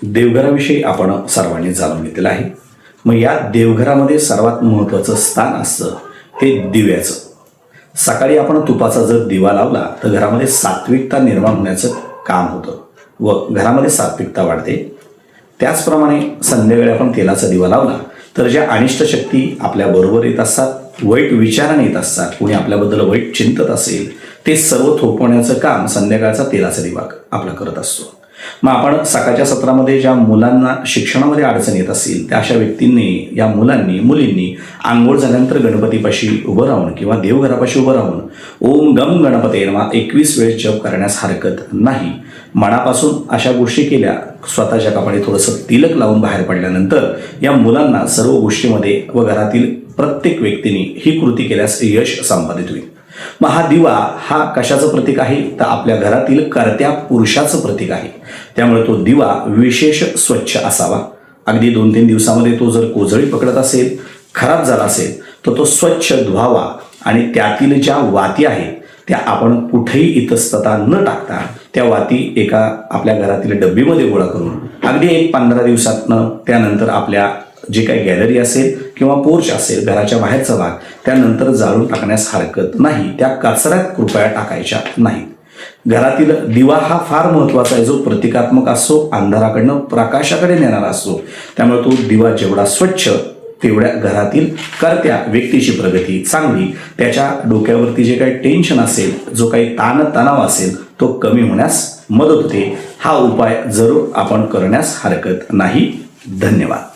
देवघराविषयी आपण सर्वांनी जाणून घेतलेलं आहे. मग या देवघरामध्ये सर्वात महत्त्वाचं स्थान असतं ते दिव्याचं. सकाळी आपण तुपाचा जर दिवा लावला तर घरामध्ये सात्विकता निर्माण होण्याचं काम होतं व घरामध्ये सात्विकता वाढते. त्याचप्रमाणे संध्याकाळी आपण तेलाचा दिवा लावला तर ज्या अनिष्ट शक्ती आपल्याबरोबर येत असतात, वाईट विचाराने येत असतात, कोणी आपल्याबद्दल वाईट चिंतत असेल, ते सर्व थोपवण्याचं काम संध्याकाळचा तेलाचा दिवा आपला करत असतो. मग आपण सकाळच्या सत्रामध्ये ज्या मुलांना शिक्षणामध्ये अडचण येत असेल त्या अशा व्यक्तींनी, या मुलींनी आंघोळ झाल्यानंतर गणपतीपाशी उभं राहून किंवा देवघरापाशी उभं राहून ओम गम गणपते नमः 21 वेळेस जप करण्यास हरकत नाही. मनापासून अशा गोष्टी केल्या, स्वतःच्या कपाळी थोडंसं तिलक लावून बाहेर पडल्यानंतर या मुलांना सर्व गोष्टीमध्ये व घरातील प्रत्येक व्यक्तीने ही कृती केल्यास यश संपादित होईल. मग हा दिवा हा कशाचं प्रतीक आहे तर आपल्या घरातील कर्त्या पुरुषाचं प्रतीक आहे. त्यामुळे तो दिवा विशेष स्वच्छ असावा. अगदी 2-3 दिवसामध्ये तो जर कोजळी पकडत असेल, खराब झाला असेल तर तो स्वच्छ धुवावा आणि त्यातील ज्या वाती आहेत त्या आपण कुठेही इतस्तता न टाकता त्या वाती एका आपल्या घरातील डब्बीमध्ये गोळा करून अगदी 1-15 दिवसातनं त्यानंतर आपल्या जे काही गॅलरी असेल किंवा पोर्च असेल, घराच्या बाहेरचा भाग, त्यानंतर जाळून टाकण्यास हरकत नाही. त्या कचऱ्यात कृपया टाकायच्या नाहीत. घरातील दिवा हा फार महत्त्वाचा आहे, जो प्रतिकात्मक असतो, अंधाराकडनं प्रकाशाकडे नेणारा असतो. त्यामुळे तो दिवा जेवढा स्वच्छ तेवढ्या घरातील कर्त्या व्यक्तीची प्रगती चांगली, त्याच्या डोक्यावरती जे काही टेन्शन असेल, जो काही ताणतणाव असेल तो कमी होण्यास मदत होते. हा उपाय जरूर आपण करण्यास हरकत नाही. धन्यवाद.